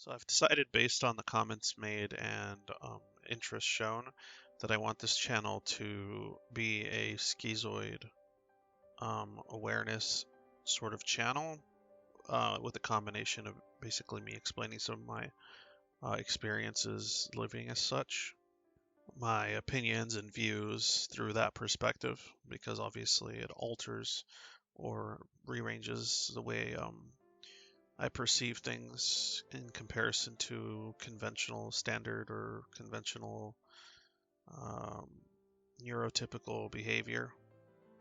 So I've decided based on the comments made and interest shown that I want this channel to be a schizoid awareness sort of channel with a combination of basically me explaining some of my experiences living as such, my opinions and views through that perspective, because obviously it alters or rearranges the way I perceive things in comparison to conventional standard or conventional um, neurotypical behavior.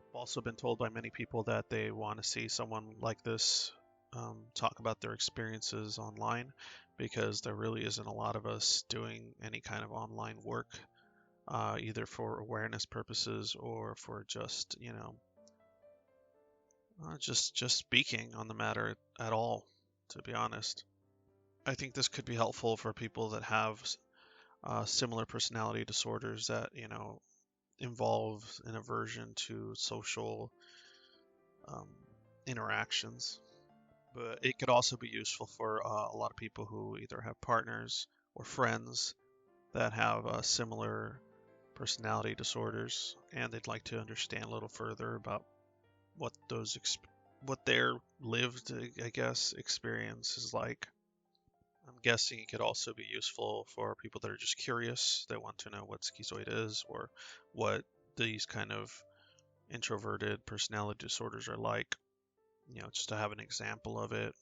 I've also been told by many people that they want to see someone like this talk about their experiences online because there really isn't a lot of us doing any kind of online work, either for awareness purposes or for just, just speaking on the matter at all, to be honest. I think this could be helpful for people that have similar personality disorders that, involve an aversion to social um, interactions. But it could also be useful for a lot of people who either have partners or friends that have similar personality disorders, and they'd like to understand a little further about what what their lived, I guess, experience is like. I'm guessing it could also be useful for people that are just curious, that want to know what schizoid is or what these kind of introverted personality disorders are like, just to have an example of it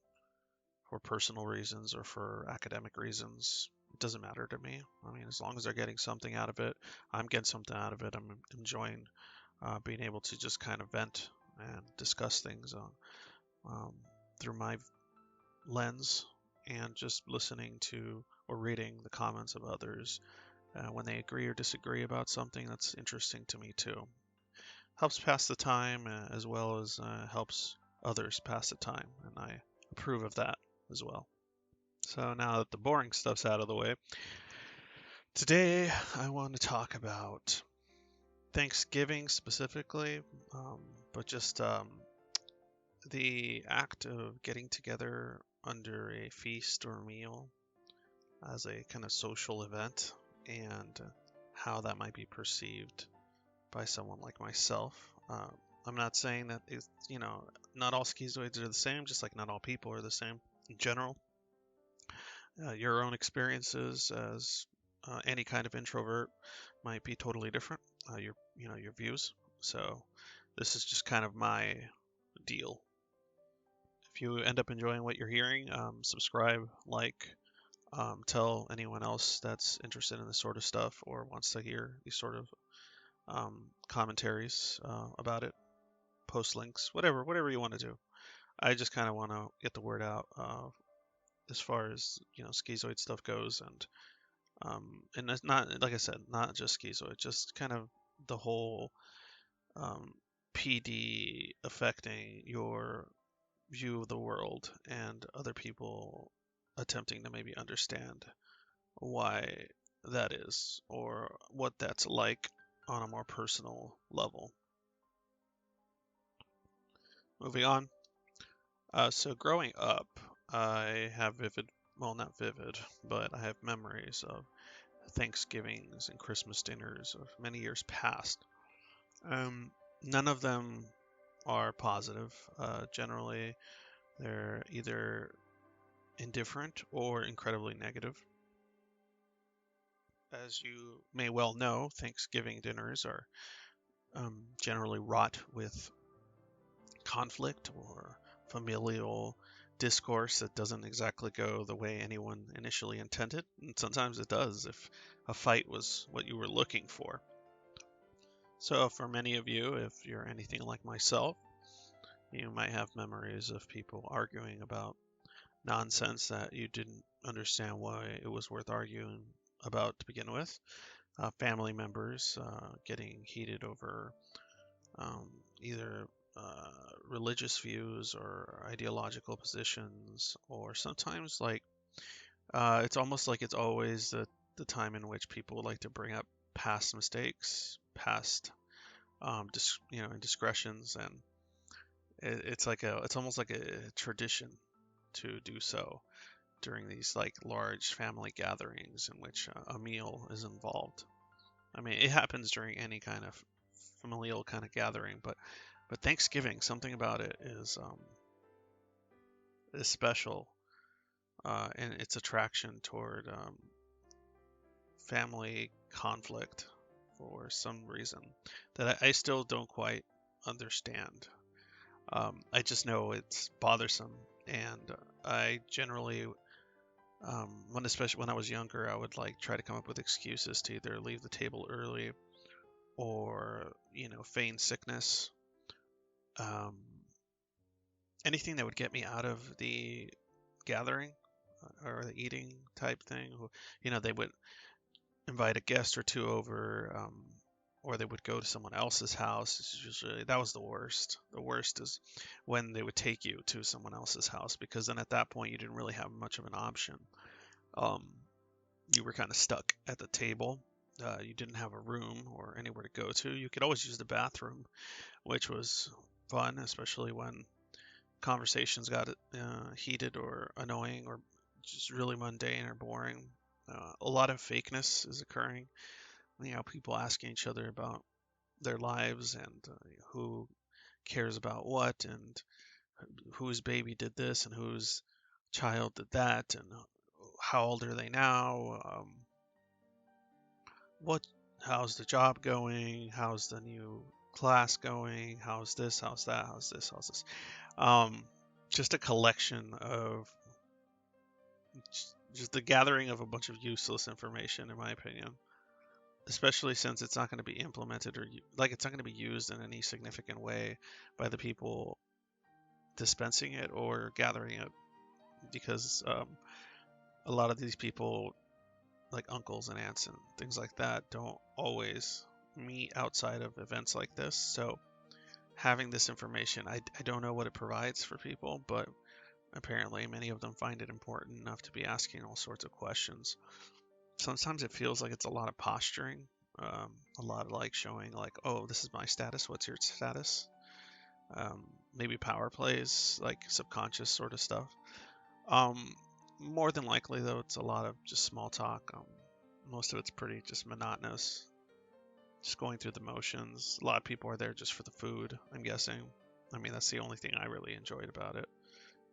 for personal reasons or for academic reasons. It doesn't matter to me. I mean, as long as they're getting something out of it, I'm getting something out of it. I'm enjoying being able to just kind of vent and discuss things um, through my lens and just listening to or reading the comments of others when they agree or disagree about something. That's interesting to me too. Helps pass the time as well as helps others pass the time, and I approve of that as well. So now that the boring stuff's out of the way, today I want to talk about Thanksgiving specifically, um, but just the act of getting together under a feast or meal as a kind of social event and how that might be perceived by someone like myself. I'm not saying that it's, not all schizoids are the same, just like not all people are the same in general. Your own experiences as any kind of introvert might be totally different. Your views. So this is just kind of my deal. If you end up enjoying what you're hearing, subscribe, like, tell anyone else that's interested in this sort of stuff or wants to hear these sort of commentaries about it. Post links, whatever you want to do. I just kind of want to get the word out as far as schizoid stuff goes, and it's not, like I said, not just schizoid, just kind of the whole um, PD affecting your view of the world and other people attempting to maybe understand why that is or what that's like on a more personal level. Moving on. So growing up, I have well, not vivid, but I have memories of Thanksgivings and Christmas dinners of many years past. None of them are positive. Generally, they're either indifferent or incredibly negative. As you may well know, Thanksgiving dinners are generally wrought with conflict or familial discourse that doesn't exactly go the way anyone initially intended. And sometimes it does if a fight was what you were looking for. So, for many of you, if you're anything like myself, you might have memories of people arguing about nonsense that you didn't understand why it was worth arguing about to begin with. Family members getting heated over um, either religious views or ideological positions, or sometimes like it's almost like it's always the time in which people like to bring up past mistakes, past indiscretions, and it's almost like a tradition to do so. during these like large family gatherings in which a meal is involved. I mean, it happens during any kind of familial kind of gathering, but Thanksgiving, something about it is special, and its attraction toward family conflict for some reason that I still don't quite understand. I just know it's bothersome, and I generally, especially when I was younger, I would like try to come up with excuses to either leave the table early or feign sickness. Um, Anything that would get me out of the gathering or the eating type thing. They would invite a guest or two over, or they would go to someone else's house. It's usually that was the worst. The worst is when they would take you to someone else's house, because then at that point you didn't really have much of an option. Um, you were kind of stuck at the table. You didn't have a room or anywhere to go to. You could always use the bathroom, which was fun, especially when conversations got heated or annoying or just really mundane or boring. A lot of fakeness is occurring. People asking each other about their lives and who cares about what and whose baby did this and whose child did that and how old are they now? What? How's the job going? How's the new class going? How's this? How's that? How's this? How's this? Um, just a collection of just the gathering of a bunch of useless information, in my opinion. Especially since it's not going to be implemented or like it's not going to be used in any significant way by the people dispensing it or gathering it, because a lot of these people, like uncles and aunts and things like that, don't always meet outside of events like this. So having this information, I don't know what it provides for people, but apparently many of them find it important enough to be asking all sorts of questions. Sometimes it feels like it's a lot of posturing, a lot of like showing like, oh, this is my status, what's your status? Maybe power plays, like subconscious sort of stuff. um, More than likely though, it's a lot of just small talk. Most of it's pretty just monotonous, just going through the motions. A lot of people are there just for the food, I'm guessing. I mean, that's the only thing I really enjoyed about it,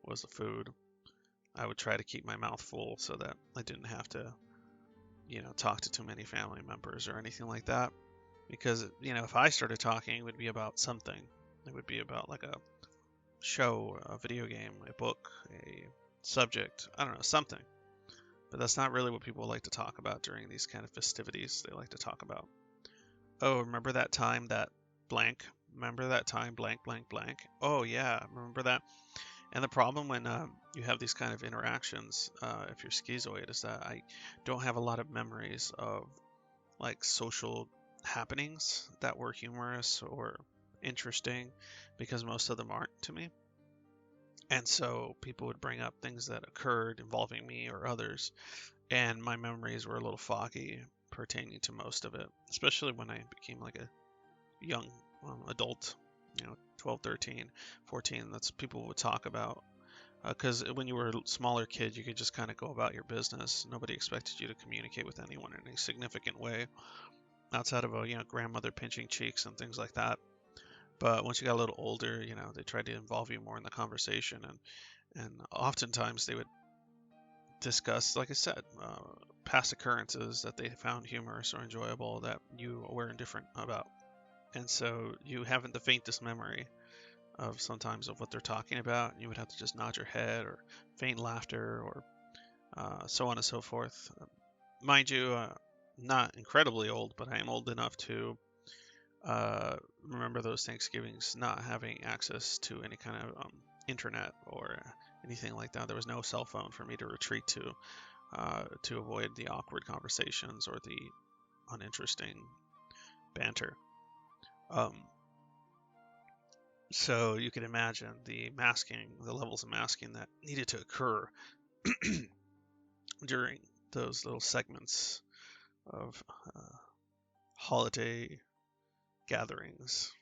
was the food. I would try to keep my mouth full so that I didn't have to talk to too many family members or anything like that. Because, if I started talking, it would be about something. It would be about like a show, a video game, a book, a subject, I don't know, something. But that's not really what people like to talk about during these kind of festivities. They like to talk about, oh, remember that time that blank? Remember that time blank, blank, blank? Oh, yeah, remember that? And the problem when you have these kind of interactions, if you're schizoid, is that I don't have a lot of memories of like social happenings that were humorous or interesting, because most of them aren't to me. And so people would bring up things that occurred involving me or others, and my memories were a little foggy pertaining to most of it, especially when I became like a young adult, 12, 13, 14. That's people would talk about. Because when you were a smaller kid, you could just kind of go about your business. Nobody expected you to communicate with anyone in a significant way outside of a grandmother pinching cheeks and things like that. But once you got a little older, they tried to involve you more in the conversation, and oftentimes they would discuss, like I said, past occurrences that they found humorous or enjoyable that you were indifferent about. And so you haven't the faintest memory of sometimes of what they're talking about. You would have to just nod your head or faint laughter or so on and so forth. Mind you, not incredibly old, but I am old enough to remember those Thanksgivings not having access to any kind of internet or anything like that. There was no cell phone for me to retreat to avoid the awkward conversations or the uninteresting banter. Um, so you can imagine the masking, the levels of masking that needed to occur during those little segments of holiday gatherings.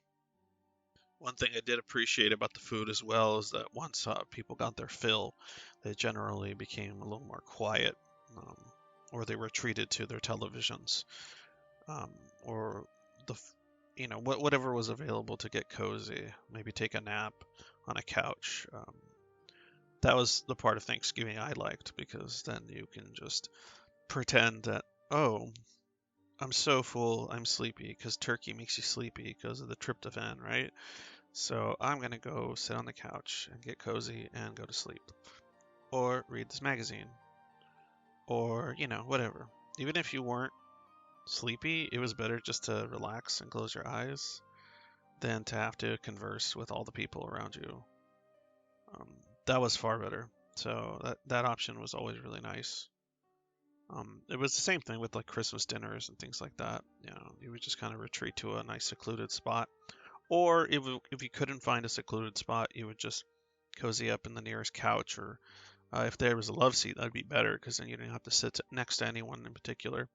One thing I did appreciate about the food as well is that once people got their fill, they generally became a little more quiet, um, or they retreated to their televisions, um, or whatever was available to get cozy. Maybe take a nap on a couch. That was the part of Thanksgiving I liked because then you can just pretend that, oh, I'm so full, I'm sleepy because turkey makes you sleepy because of the tryptophan, right? So I'm gonna go sit on the couch and get cozy and go to sleep. Or read this magazine. Or, whatever. Even if you weren't sleepy, it was better just to relax and close your eyes than to have to converse with all the people around you. Um, that was far better. So that option was always really nice. It was the same thing with like Christmas dinners and things like that. You would just kind of retreat to a nice secluded spot. Or if you couldn't find a secluded spot, you would just cozy up in the nearest couch, or if there was a love seat, that'd be better because then you didn't have to sit next to anyone in particular.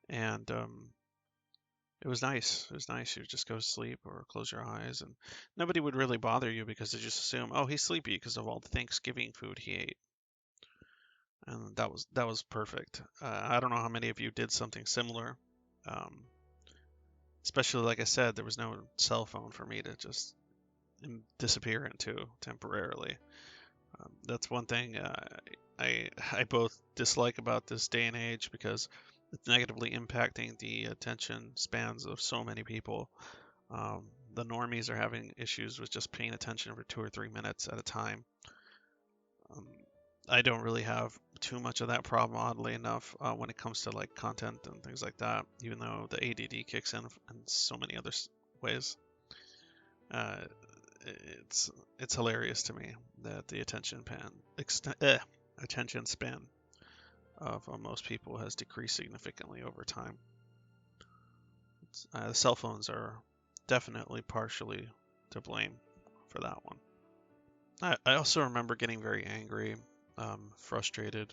And it was nice. It was nice. You would just go to sleep or close your eyes, and nobody would really bother you because they just assume, oh, he's sleepy because of all the Thanksgiving food he ate, and that was perfect. I don't know how many of you did something similar. Um, Especially like I said, there was no cell phone for me to just disappear into temporarily. That's one thing I both dislike about this day and age because it's negatively impacting the attention spans of so many people. Um, the normies are having issues with just paying attention for 2 or 3 minutes at a time. Um, I don't really have too much of that problem, oddly enough, when it comes to like content and things like that. Even though the ADD kicks in so many other ways. Uh, it's it's hilarious to me that the attention span of most people has decreased significantly over time. The cell phones are definitely partially to blame for that one. I also remember getting very angry, frustrated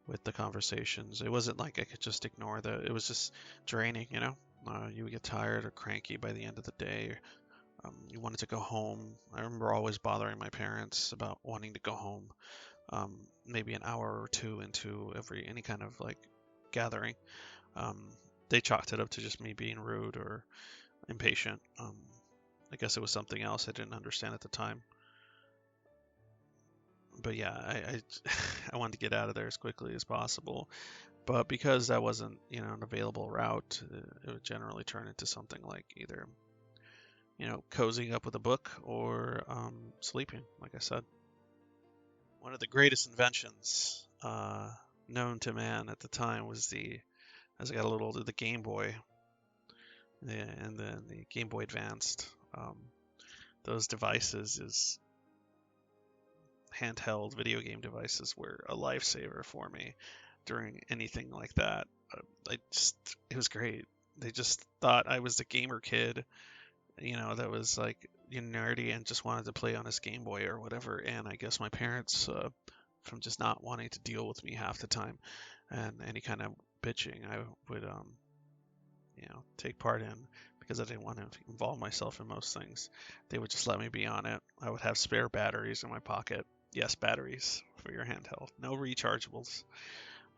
with the conversations. It wasn't like I could just ignore that. It was just draining. You would get tired or cranky by the end of the day. You wanted to go home. I remember always bothering my parents about wanting to go home, maybe an hour or two into any kind of like gathering. Um, they chalked it up to just me being rude or impatient. I guess it was something else I didn't understand at the time. But yeah, I wanted to get out of there as quickly as possible. But because that wasn't, an available route, it would generally turn into something like either, cozying up with a book or sleeping, like I said. One of the greatest inventions known to man at the time was as I got a little older, the Game Boy, and then the Game Boy Advanced. Those devices, is handheld video game devices, were a lifesaver for me during anything like that. It was great. They just thought I was the gamer kid, that was like nerdy and just wanted to play on his Game Boy or whatever. And I guess my parents, from just not wanting to deal with me half the time and any kind of bitching I would, take part in because I didn't want to involve myself in most things. They would just let me be on it. I would have spare batteries in my pocket. Yes, batteries for your handheld. No rechargeables.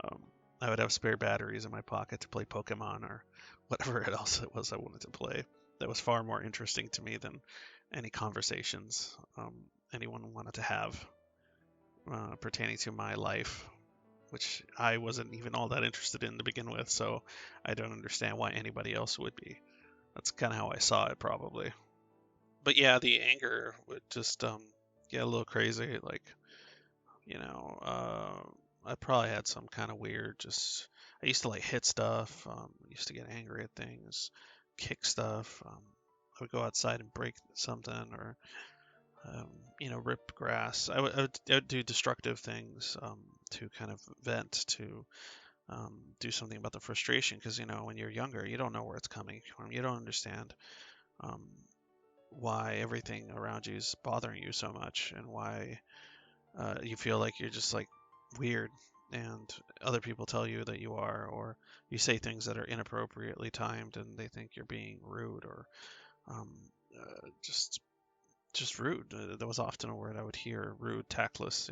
Um, I would have spare batteries in my pocket to play Pokemon or whatever else it was I wanted to play. That was far more interesting to me than any conversations anyone wanted to have pertaining to my life, which I wasn't even all that interested in to begin with, so I don't understand why anybody else would be. That's kind of how I saw it, probably. But yeah, the anger would just get a little crazy. Like, you know, I probably had some kind of weird, just, I used to like hit stuff, used to get angry at things, kick stuff. I would go outside and break something or, rip grass. I would do destructive things to kind of vent, to do something about the frustration. Because, when you're younger, you don't know where it's coming from. You don't understand um, why everything around you is bothering you so much and why you feel like you're just like weird and other people tell you that you are, or you say things that are inappropriately timed and they think you're being rude or um, just rude. That was often a word I would hear, rude, tactless,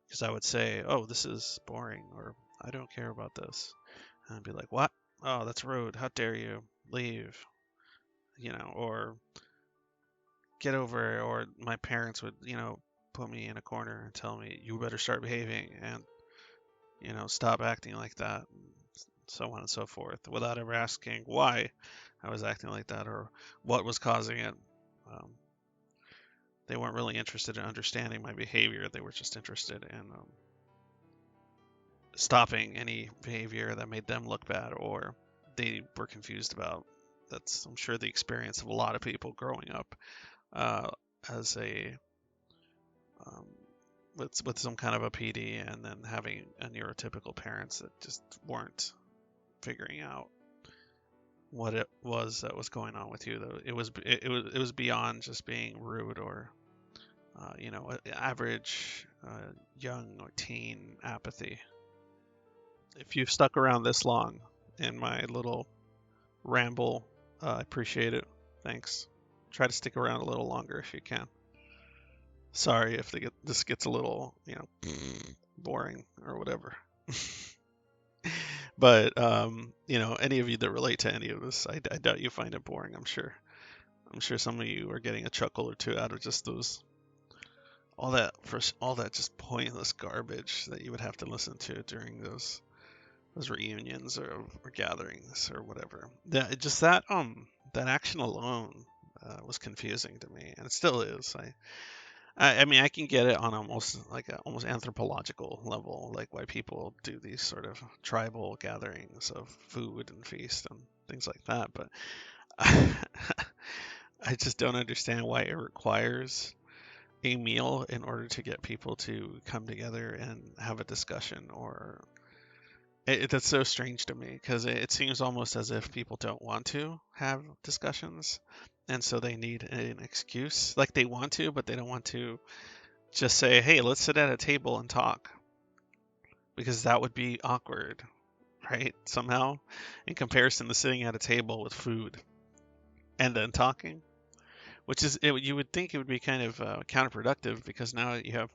because I would say, "Oh, this is boring," or "I don't care about this," and I'd be like, "What? Oh, that's rude. How dare you? Leave." Or get over it. Or my parents would, put me in a corner and tell me, "You better start behaving," and stop acting like that, and so on and so forth, without ever asking why I was acting like that or what was causing it. Um, they weren't really interested in understanding my behavior. They were just interested in stopping any behavior that made them look bad or they were confused about. That's, I'm sure, the experience of a lot of people growing up uh, as a um, with some kind of a PD, and then having a neurotypical parents that just weren't figuring out what it was that was going on with you. Though it was beyond just being rude or average young or teen apathy. If you've stuck around this long in my little ramble, I appreciate it. Thanks. Try to stick around a little longer if you can. Sorry if this gets a little, boring or whatever. But any of you that relate to any of this, I doubt you find it boring. I'm sure. I'm sure some of you are getting a chuckle or two out of just all that just pointless garbage that you would have to listen to during those reunions or gatherings or whatever. That action alone was confusing to me, and it still is. I mean, I can get it on almost like a almost anthropological level, like why people do these sort of tribal gatherings of food and feast and things like that. But I just don't understand why it requires a meal in order to get people to come together and have a discussion. Or that's so strange to me because it seems almost as if people don't want to have discussions, and so they need an excuse. Like they want to, but they don't want to just say, "Hey, let's sit at a table and talk," because that would be awkward, right? Somehow, in comparison to sitting at a table with food and then talking, you would think it would be kind of counterproductive because now you have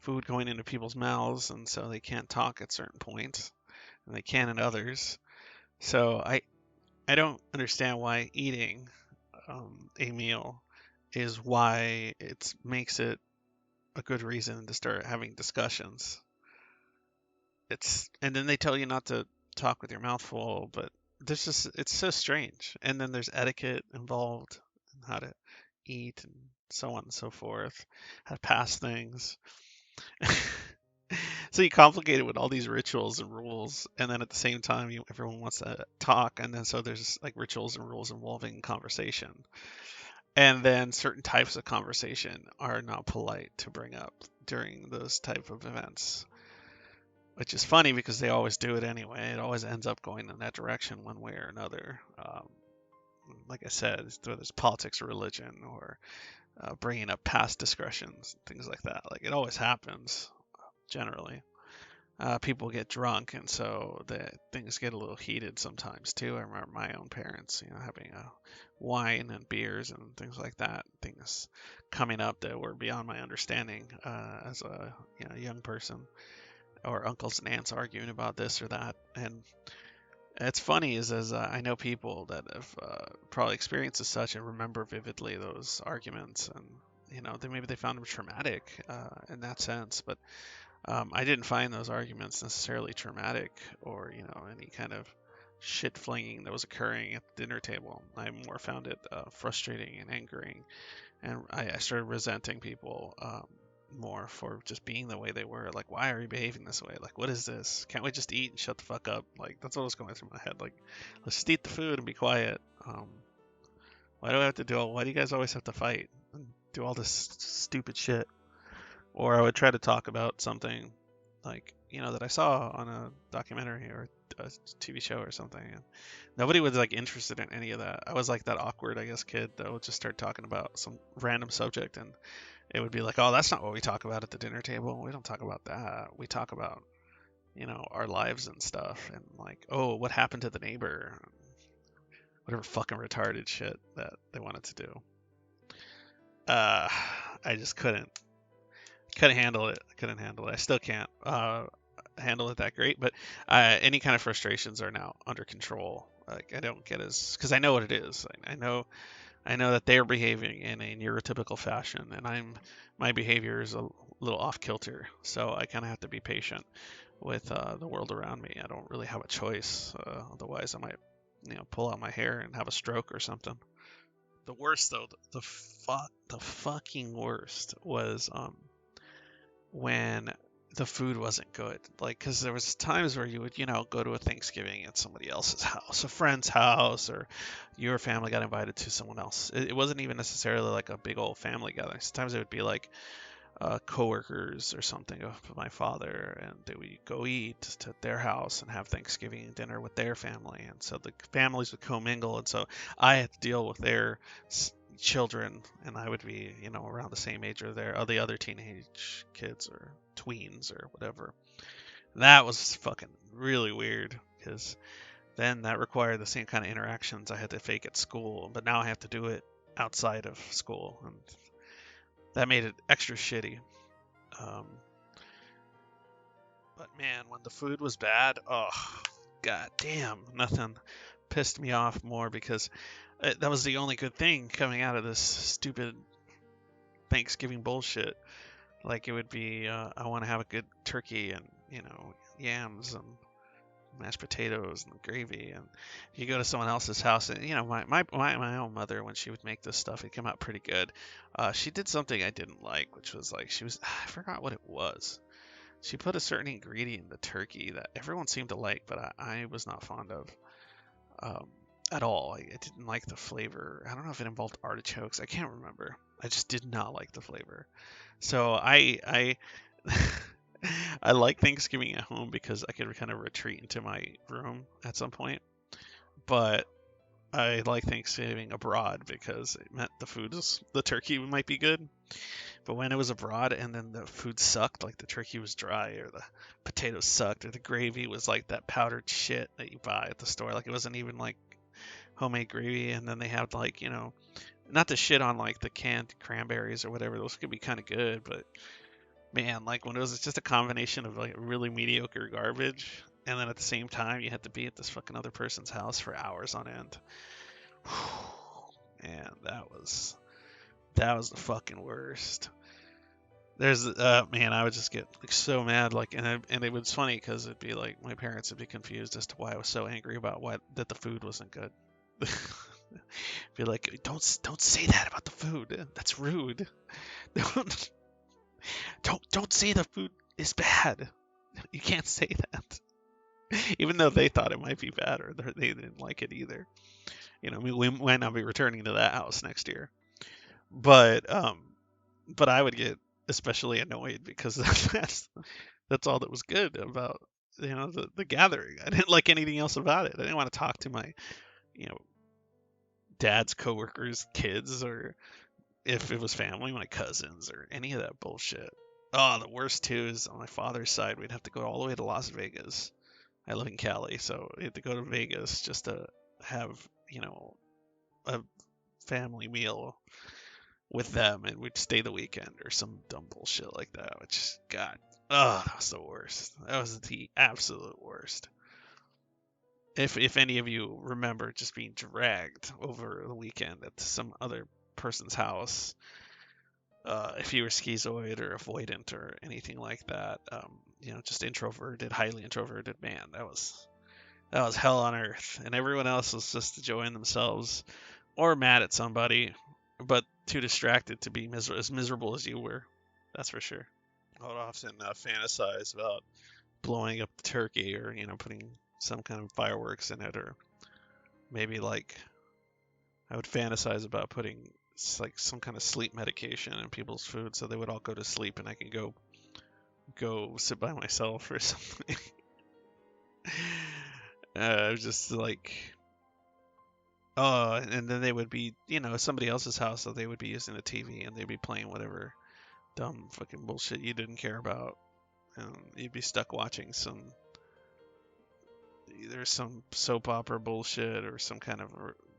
food going into people's mouths, and so they can't talk at certain points, and they can at others. So I don't understand why eating a meal is why it makes it a good reason to start having discussions. And then they tell you not to talk with your mouth full, but it's so strange. And then there's etiquette involved and how to eat and so on and so forth, how to pass things. So you complicate it with all these rituals and rules, and then at the same time, everyone wants to talk, and then so there's like rituals and rules involving conversation, and then certain types of conversation are not polite to bring up during those type of events, which is funny because they always do it anyway. It always ends up going in that direction one way or another. Like I said, whether it's politics or religion or bringing up past discussions, things like that. Like it always happens generally. People get drunk, and so things get a little heated sometimes too. I remember my own parents, having wine and beers and things like that. Things coming up that were beyond my understanding as a young person, or uncles and aunts arguing about this or that. And it's funny is as I know people that have probably experienced as such and remember vividly those arguments, and maybe they found them traumatic in that sense, but I didn't find those arguments necessarily traumatic or any kind of shit flinging that was occurring at the dinner table. I more found it frustrating and angering, and I started resenting people more for just being the way they were. Like, why are you behaving this way? Like, what is this? Can't we just eat and shut the fuck up? Like, that's what was going through my head. Like, let's just eat the food and be quiet. Why do I have to do all? Why do you guys always have to fight and do all this stupid shit? Or I would try to talk about something like that I saw on a documentary or a TV show or something, and nobody was like interested in any of that. I was like that awkward, I guess, kid that would just start talking about some random subject, and it would be like, oh, that's not what we talk about at the dinner table. We don't talk about that. We talk about our lives and stuff, and like, oh, what happened to the neighbor? whatever fucking retarded shit that they wanted to do. Uh, I just couldn't handle it. I couldn't handle it. I still can't handle it that great. But any kind of frustrations are now under control. Like I don't get as because I know what it is. I know that they're behaving in a neurotypical fashion, and my behavior is a little off kilter. So I kind of have to be patient with the world around me. I don't really have a choice. Otherwise, I might pull out my hair and have a stroke or something. The worst though, the fucking worst was when the food wasn't good. Like, because there was times where you would, go to a Thanksgiving at somebody else's house, a friend's house, or your family got invited to someone else. It wasn't even necessarily like a big old family gathering. Sometimes it would be like coworkers or something of my father, and they would go eat to their house and have Thanksgiving dinner with their family, and so the families would commingle, and so I had to deal with their children, and I would be, around the same age or the other teenage kids or tweens or whatever. That was fucking really weird because then that required the same kind of interactions I had to fake at school, but now I have to do it outside of school, and that made it extra shitty. Um, but man, when the food was bad, oh god damn, nothing pissed me off more because that was the only good thing coming out of this stupid Thanksgiving bullshit. Like it would be, I want to have a good turkey and yams and mashed potatoes and gravy, and you go to someone else's house, and my own mother, when she would make this stuff, it came out pretty good. She did something I didn't like, which was like I forgot what it was. She put a certain ingredient in the turkey that everyone seemed to like, but I was not fond of um, at all. I didn't like the flavor. I don't know if it involved artichokes. I can't remember. I just did not like the flavor. So I like Thanksgiving at home because I could kind of retreat into my room at some point. But I like Thanksgiving abroad because it meant the turkey might be good. But when it was abroad and then the food sucked, like the turkey was dry or the potatoes sucked or the gravy was like that powdered shit that you buy at the store, like it wasn't even like homemade gravy. And then they had like, not to shit on like the canned cranberries or whatever, those could be kind of good, but man, like when it was just a combination of like really mediocre garbage, and then at the same time you had to be at this fucking other person's house for hours on end. Man, that was the fucking worst. There's man, I would just get like so mad, like, and it was funny because it'd be like my parents would be confused as to why I was so angry about that the food wasn't good. Be like, don't say that about the food. That's rude. Don't don't say the food is bad. You can't say that. Even though they thought it might be bad or they didn't like it either. We might not be returning to that house next year. But I would get especially annoyed because that's all that was good about the gathering. I didn't like anything else about it. I didn't want to talk to my you know dad's coworkers, kids, or if it was family, my cousins, or any of that bullshit. Oh, the worst too is on my father's side, we'd have to go all the way to Las Vegas. I live in Cali, so we had to go to Vegas just to have, a family meal with them, and we'd stay the weekend or some dumb bullshit like that, which, God, oh, that was the worst. That was the absolute worst. If any of you remember just being dragged over the weekend at some other person's house, if you were schizoid or avoidant or anything like that, just introverted, highly introverted, man, that was hell on earth, and everyone else was just enjoying themselves or mad at somebody, but too distracted to be as miserable as you were. That's for sure. I would often fantasize about blowing up the turkey or putting some kind of fireworks in it, or maybe like I would fantasize about putting like some kind of sleep medication in people's food so they would all go to sleep and I can go sit by myself or something. Just like and then they would be somebody else's house, so they would be using the TV and they'd be playing whatever dumb fucking bullshit you didn't care about, and you'd be stuck watching either some soap opera bullshit or some kind of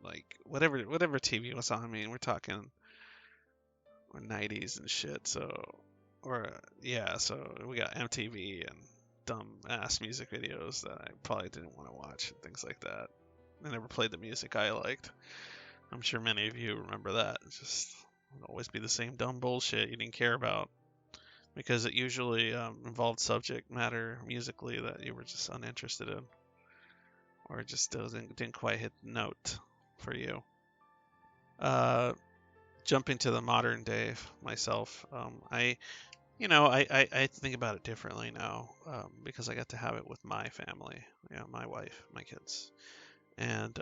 like whatever TV was on. I mean, we're talking 90s and shit. So, or yeah, so we got MTV and dumb ass music videos that I probably didn't want to watch and things like that. I never played the music I liked. I'm sure many of you remember that. It's just would always be the same dumb bullshit you didn't care about because it usually involved subject matter musically that you were just uninterested in or just didn't quite hit the note for you. Uh, Jumping to the modern day myself, I think about it differently now because I got to have it with my family, my wife, my kids. And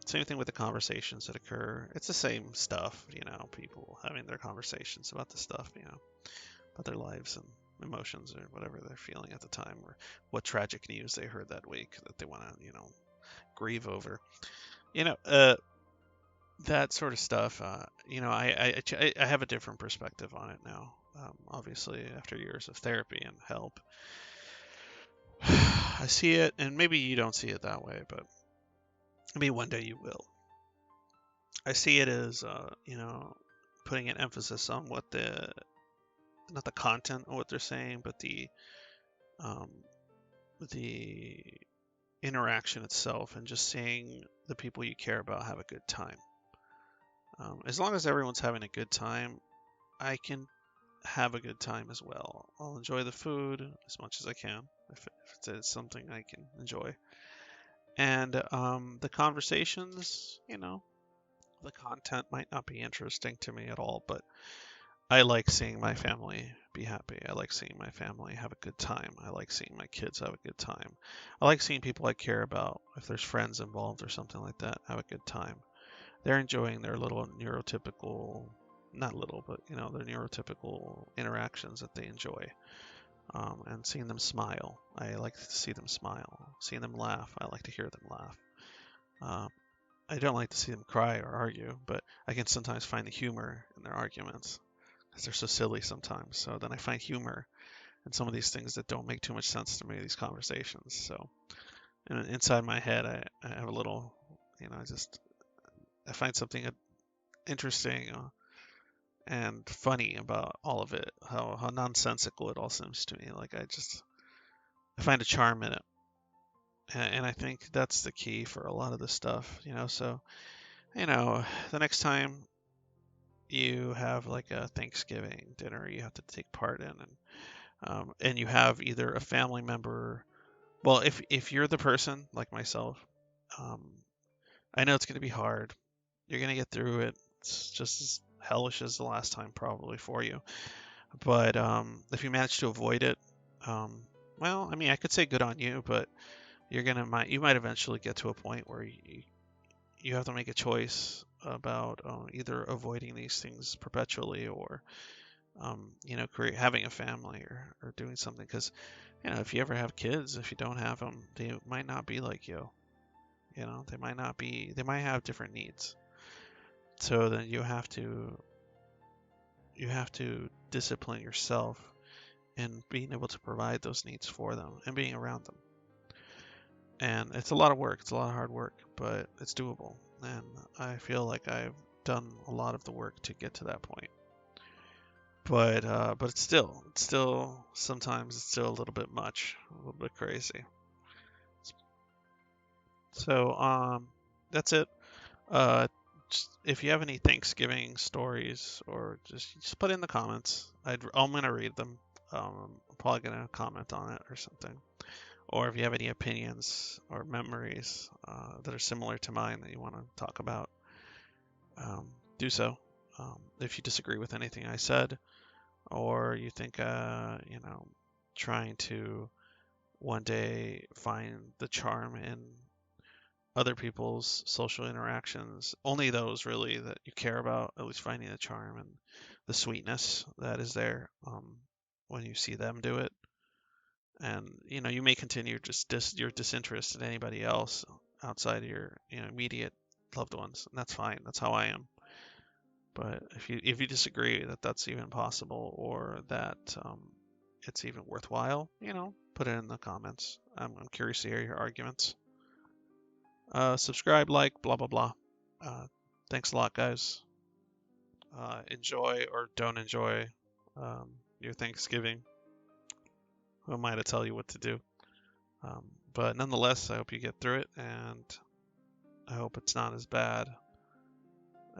same thing with the conversations that occur. It's the same stuff, people having their conversations about the stuff, about their lives and emotions or whatever they're feeling at the time, or what tragic news they heard that week that they want to, grieve over. You know, uh, that sort of stuff. I have a different perspective on it now. Obviously, after years of therapy and help, I see it, and maybe you don't see it that way, but maybe one day you will. I see it as, putting an emphasis on what not the content of what they're saying, but um, the interaction itself, and just seeing the people you care about have a good time. As long as everyone's having a good time, I can have a good time as well. I'll enjoy the food as much as I can if it's something I can enjoy, and the conversations, the content might not be interesting to me at all, but I like seeing my family be happy. I like seeing my family have a good time. I like seeing my kids have a good time. I like seeing people I care about, if there's friends involved or something like that, have a good time. They're enjoying their little neurotypical, not little, but their neurotypical interactions that they enjoy. And seeing them smile. I like to see them smile. Seeing them laugh. I like to hear them laugh. Um, I don't like to see them cry or argue, but I can sometimes find the humor in their arguments because they're so silly sometimes. So then I find humor in some of these things that don't make too much sense to me, these conversations. So and inside my head, I have a little, I find something interesting and funny about all of it, how nonsensical it all seems to me. Like I find a charm in it. And I think that's the key for a lot of this stuff, So, the next time you have like a Thanksgiving dinner you have to take part in, and you have either a family member. Well, if you're the person like myself, um, I know it's going to be hard. You're going to get through it. It's just as hellish as the last time probably for you. But if you manage to avoid it, um, well, I mean, I could say good on you, but you might eventually get to a point where you have to make a choice about either avoiding these things perpetually or having a family or doing something. Because if you ever have kids, if you don't have them, they might not be like you. They might not be. They might have different needs. So then you have to discipline yourself in being able to provide those needs for them and being around them. And it's a lot of work. It's a lot of hard work, but it's doable. And I feel like I've done a lot of the work to get to that point. But it's still sometimes it's still a little bit much, a little bit crazy. So that's it. If you have any Thanksgiving stories, or just put in the comments. I'm gonna read them. I'm probably gonna comment on it or something. Or if you have any opinions or memories that are similar to mine that you want to talk about, um, do so. If you disagree with anything I said, or you think, trying to one day find the charm in other people's social interactions, only those really that you care about, at least finding the charm and the sweetness that is there when you see them do it. And you may continue just your disinterest in anybody else outside of your immediate loved ones, and that's fine. That's how I am. But if you disagree that that's even possible, or that it's even worthwhile, put it in the comments. I'm curious to hear your arguments. Subscribe, like, blah blah blah. Uh, Thanks a lot, guys. Enjoy or don't enjoy your Thanksgiving. Who am I to tell you what to do? Um, but nonetheless, I hope you get through it, and I hope it's not as bad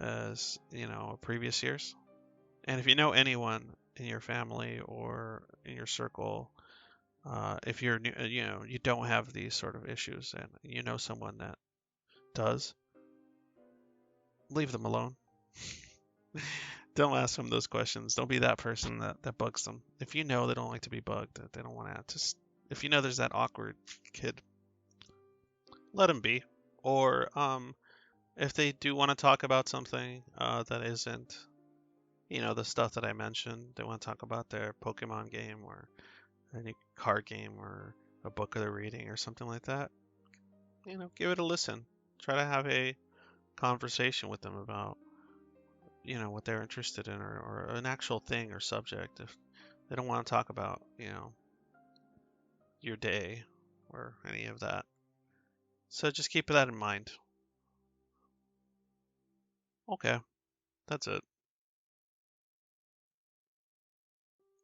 as previous years. And if you know anyone in your family or in your circle, if you're you don't have these sort of issues, and you know someone that does, leave them alone. Don't ask them those questions. Don't be that person that bugs them. If you know they don't like to be bugged, that they don't want to just, if you know there's that awkward kid, let them be. Or if they do want to talk about something that isn't, the stuff that I mentioned, they want to talk about their Pokemon game or any card game or a book they're reading or something like that, give it a listen. Try to have a conversation with them about, what they're interested in, or an actual thing or subject. If they don't want to talk about, your day or any of that. So just keep that in mind. Okay, that's it.